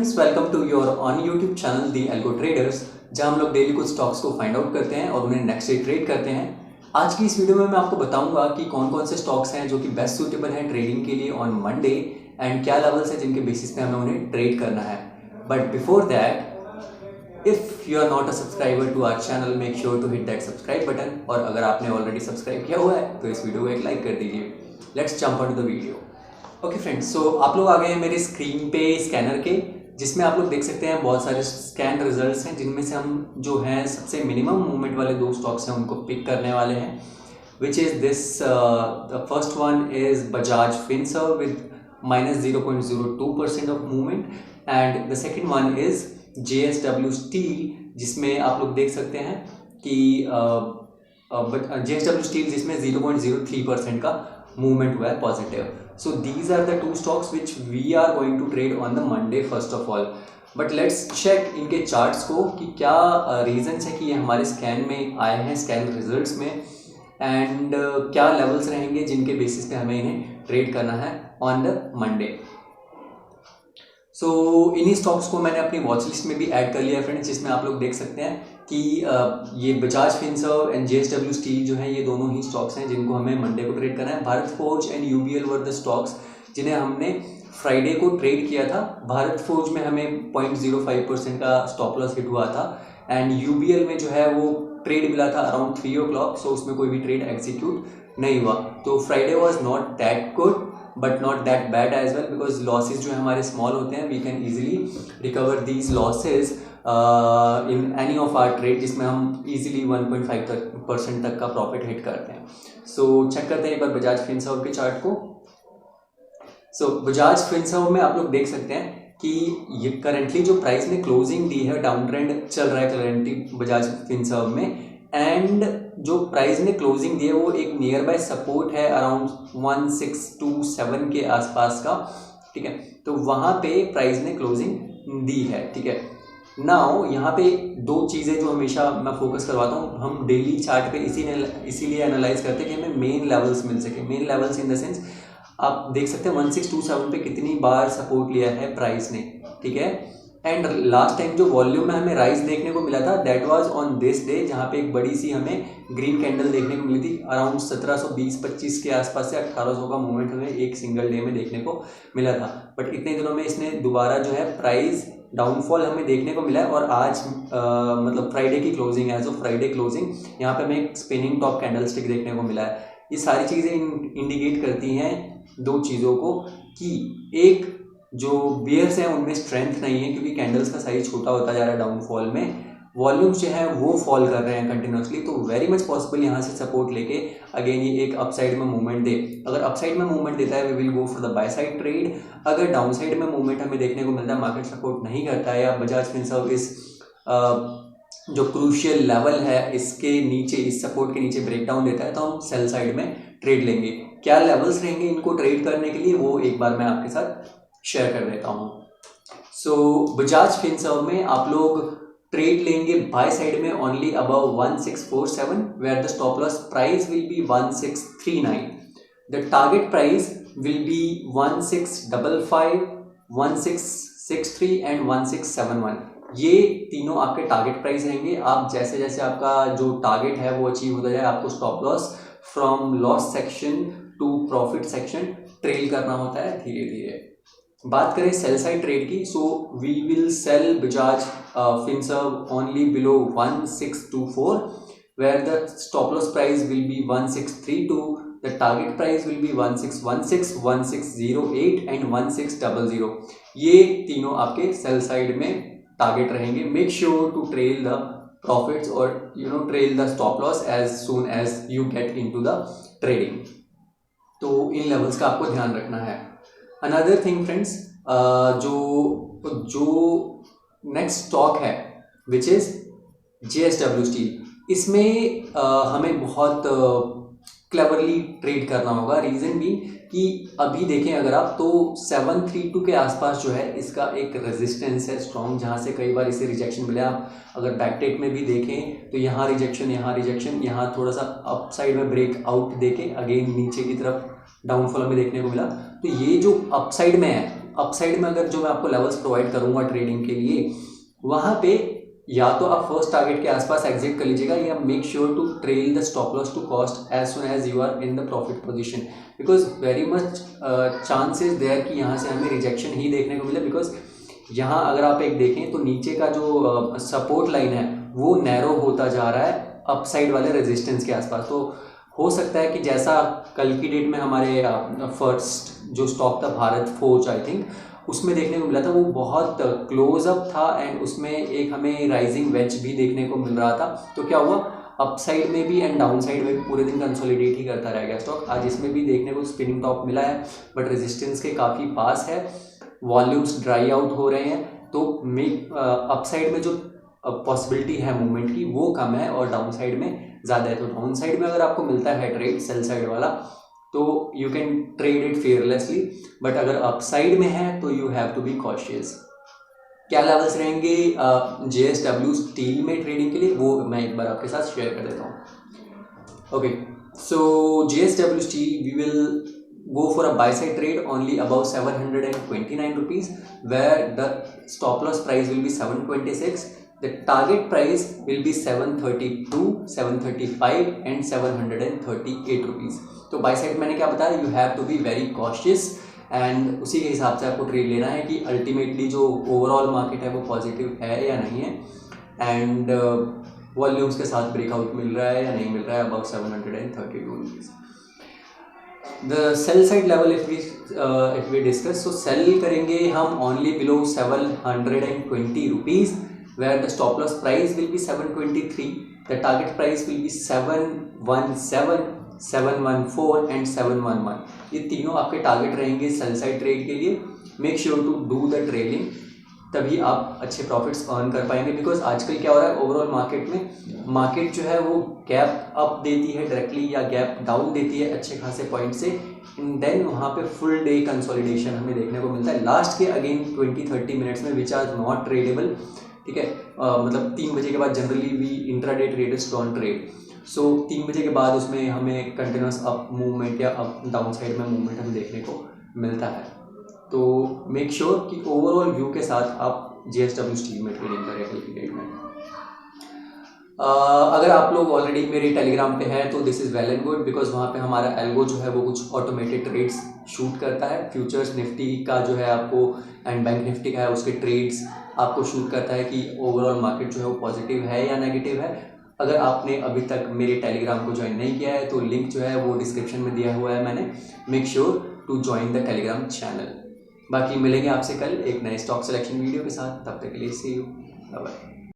Friends, welcome to your own YouTube channel the algo traders, जहां हम लोग daily कुछ स्टॉक्स को फाइंड आउट करते हैं और उन्हें नेक्स्ट डे ट्रेड करते हैं। आज की इस वीडियो में मैं आपको बताऊंगा कि कौन कौन से स्टॉक्स हैं जो कि बेस्ट सूटेबल हैं ट्रेडिंग के लिए ऑन मंडे एंड क्या लेवल्स हैं जिनके बेसिस पे हमें उन्हें ट्रेड करना है। But before that, if you are not a subscriber to our channel, make sure to hit that subscribe button. और अगर आपने ऑलरेडी सब्सक्राइब किया हुआ है तो इस वीडियो को एक लाइक कर दीजिए। Let's jump on to the video. Okay friends, so आप लोग आ गए हैं मेरे स्क्रीन पे स्कैनर के, जिसमें आप लोग देख सकते हैं बहुत सारे स्कैन रिजल्ट्स हैं, जिनमें से हम जो हैं सबसे मिनिमम मूवमेंट वाले दो स्टॉक्स हैं उनको पिक करने वाले हैं, which is this. The first one is Bajaj Finserv with -0.02% of movement and the second one is JSW steel, जिसमें आप लोग देख सकते हैं कि JSW स्टील जिसमें 0.03% का मूवमेंट हुआ है positive. So these are the two stocks which we are going to trade on the Monday first of all. But let's check इनके चार्ट्स को कि क्या रीजंस है कि ये हमारे स्कैन में आए हैं, स्कैन रिजल्ट्स में, एंड क्या लेवल्स रहेंगे जिनके बेसिस पे हमें इन्हें ट्रेड करना है ऑन द मंडे। सो इन्हीं स्टॉक्स को मैंने अपनी वॉच लिस्ट में भी ऐड कर लिया है फ्रेंड्स, जिसमें आप लोग देख सकते हैं कि ये Bajaj Finserv and JSW steel जो है ये दोनों ही स्टॉक्स हैं जिनको हमें मंडे को ट्रेड करना है। Bharat forge and UBL were the stocks जिन्हें हमने फ्राइडे को ट्रेड किया था। भारत फोर्ज में हमें 0.05% का स्टॉप लॉस हिट हुआ था एंड UBL में जो है वो ट्रेड मिला था अराउंड 3 o'clock, सो उसमें कोई भी ट्रेड एग्जीक्यूट नहीं हुआ। तो Friday was not that good but not that bad as well, because losses जो है हमारे स्मॉल होते हैं, we can easily recover these losses in any of our trade, जिसमें हम इजीली 1.5% तक का प्रॉफिट हिट करते हैं। सो चेक करते हैं एक बार बजाज फिनसर्व के चार्ट को। सो बजाज फिनसर्व में आप लोग देख सकते हैं कि ये करंटली जो प्राइस ने क्लोजिंग दी है, डाउन ट्रेंड चल रहा है करंटली बजाज फिनसर्व में, एंड जो प्राइस ने क्लोजिंग दी है वो एक नियर बाय सपोर्ट है अराउंड 1627 के आसपास का, ठीक है। तो वहाँ पे प्राइस ने क्लोजिंग दी है, ठीक है। नाउ यहाँ पे दो चीज़ें जो हमेशा मैं फोकस करवाता हूँ, हम डेली चार्ट पे इसीलिए एनालाइज करते हैं कि हमें मेन लेवल्स मिल सके। Main levels in the sense आप देख सकते हैं 1627 पे कितनी बार सपोर्ट लिया है प्राइस ने, ठीक है। एंड लास्ट टाइम जो वॉल्यूम में हमें राइज देखने को मिला था that was on this day, जहाँ पे एक बड़ी सी हमें ग्रीन कैंडल देखने को मिली थी अराउंड 1720-25 के आसपास से 1800 का मूवमेंट हमें एक सिंगल डे में देखने को मिला था। बट इतने दिनों में इसने दोबारा जो है प्राइस डाउनफॉल हमें देखने को मिला है और आज मतलब फ्राइडे की क्लोजिंग है, जो फ्राइडे क्लोजिंग यहाँ पे हमें एक स्पिनिंग टॉप कैंडल स्टिक देखने को मिला है। ये सारी चीज़ें इंडिकेट करती हैं दो चीज़ों को कि एक जो बियर्स हैं उनमें स्ट्रेंथ नहीं है, क्योंकि कैंडल्स का साइज छोटा होता जा रहा है डाउनफॉल में, वॉल्यूम्स जो है वो फॉल कर रहे हैं कंटिन्यूसली। तो वेरी मच पॉसिबल यहाँ से सपोर्ट लेके अगेन ये एक अपसाइड में मूवमेंट दे। अगर अपसाइड में मूवमेंट देता है we will go for the buy side trade. अगर डाउन साइड में मूवमेंट हमें देखने को मिलता है, मार्केट सपोर्ट नहीं करता है या बजाज फिनसर्व इस जो क्रूशियल लेवल है इसके नीचे, इस सपोर्ट के नीचे ब्रेकडाउन देता है, तो हम सेल साइड में ट्रेड लेंगे। क्या लेवल्स रहेंगे इनको ट्रेड करने के लिए वो एक बार मैं आपके साथ शेयर कर देता हूँ। सो बजाज फिनसर्व में आप लोग ट्रेड लेंगे बाय साइड में only above 1647, where the stop loss price will be 1639, the target price will be 1655, 1663 and 1671। ये तीनों आपके टारगेट प्राइस रहेंगे। आप जैसे जैसे आपका जो टारगेट है वो अचीव होता जाए, आपको stop loss from loss section two profit section trail करना होता है धीरे धीरे। बात करें सेल साइड ट्रेड की, so we will sell Bajaj Finserv only below 1624, where the stop loss price will be 1632, the target price will be 1616, 1608 and 1600। ये तीनों आपके सेल साइड में टारगेट रहेंगे। Make sure to trail the profits और trail the stop loss as soon as you get into the trading. तो इन levels का आपको ध्यान रखना है। अनदर थिंग फ्रेंड्स, जो नेक्स्ट स्टॉक है विच इज JSW स्टील, इसमें हमें बहुत क्लेवरली ट्रेड करना होगा। रीज़न भी कि अभी देखें अगर आप तो 732 के आसपास जो है इसका एक रेजिस्टेंस है स्ट्रॉन्ग, जहाँ से कई बार इसे रिजेक्शन मिला। आप अगर बैकटेक में भी देखें तो यहाँ रिजेक्शन, यहाँ थोड़ा सा अप साइड में ब्रेक आउट देके अगेन नीचे की तरफ डाउनफॉल में देखने को मिला। तो ये जो अपसाइड में है अपसाइड में अगर जो मैं आपको लेवल्स प्रोवाइड करूँगा ट्रेडिंग के लिए, वहाँ पे या तो आप फर्स्ट टारगेट के आसपास एग्जिट कर लीजिएगा, या make sure to trail the stop loss to cost as soon as you are in the profit position, because very much chances there कि यहाँ से हमें रिजेक्शन ही देखने को मिले। बिकॉज यहाँ अगर आप एक देखें तो नीचे का जो सपोर्ट लाइन है वो नैरो होता जा रहा है अपसाइड वाले रेजिस्टेंस के आसपास। तो हो सकता है कि जैसा कल की डेट में हमारे फर्स्ट जो स्टॉक था भारत फोर्ज आई थिंक, उसमें देखने को मिला था, वो बहुत क्लोज अप था एंड उसमें एक हमें राइजिंग वेज भी देखने को मिल रहा था। तो क्या हुआ, अपसाइड में भी एंड डाउन साइड में भी पूरे दिन कंसोलिडेट ही करता रह गया स्टॉक। आज इसमें भी देखने को स्पिनिंग टॉप मिला है बट रेजिस्टेंस के काफ़ी पास है, वॉल्यूम्स ड्राई आउट हो रहे हैं। तो अपसाइड में जो पॉसिबिलिटी है मूवमेंट की वो कम है और डाउन साइड में ज़्यादा है। तो डाउन साइड में अगर आपको मिलता है ट्रेड सेल साइड वाला तो you can trade it fearlessly, but अगर अपसाइड में है तो you have to be cautious. क्या लेवल्स रहेंगे JSW स्टील में ट्रेडिंग के लिए, वो मैं एक बार आपके साथ शेयर कर देता हूँ। Okay, so JSW steel we will go for a buy side trade only above 729 rupees, where the stop loss price will be 726, the target price will be 732, 735 and 738 rupees। तो बाय साइड मैंने क्या बताया, you have to be very cautious and उसी के हिसाब से आपको trade लेना है कि अल्टीमेटली जो ओवरऑल मार्केट है वो पॉजिटिव है या नहीं है, एंड वॉल्यूम्स के साथ ब्रेकआउट मिल रहा है या नहीं मिल रहा है about 732 rupees. The sell side level if we discuss, so sell करेंगे हम only below 720 rupees, where the stop loss price will be 723, the target price will be 717, 714 and 711। ये तीनों आपके टारगेट रहेंगे सेल साइड ट्रेड के लिए। Make sure to do the trading, तभी आप अच्छे प्रॉफिट्स अर्न कर पाएंगे। बिकॉज आजकल क्या हो रहा है ओवरऑल मार्केट में, मार्केट जो है वो गैप अप देती है डायरेक्टली या गैप डाउन देती है अच्छे खासे पॉइंट से, एंड देन वहाँ पे फुल डे कंसोलिडेशन हमें देखने को मिलता है लास्ट के अगेन 20-30 मिनट्स में, विच आर नॉट ट्रेडेबल। ठीक है, मतलब 3 बजे के बाद generally we intraday traders don't trade. So 3 बजे के बाद उसमें हमें कंटिन्यूस अप मूवमेंट या अप डाउन साइड में मूवमेंट हमें देखने को मिलता है। तो मेक श्योर कि ओवरऑल व्यू के साथ आप JSW स्टील में ट्रेडिंग करें कल की डेट में। अगर आप लोग ऑलरेडी मेरे टेलीग्राम पे हैं तो this is well and good, because वहाँ पे हमारा एल्गो जो है वो कुछ ऑटोमेटेड ट्रेड्स शूट करता है। फ्यूचर्स निफ्टी का जो है आपको एंड बैंक निफ्टी का है उसके ट्रेड्स आपको शूट करता है कि ओवरऑल मार्केट जो है वो पॉजिटिव है या नेगेटिव है। अगर आपने अभी तक मेरे टेलीग्राम को ज्वाइन नहीं किया है तो लिंक जो है वो डिस्क्रिप्शन में दिया हुआ है मैंने, make sure to join the Telegram channel. बाकी मिलेंगे आपसे कल एक नए स्टॉक सिलेक्शन वीडियो के साथ, तब तक के लिए सी यू, बाय बाय।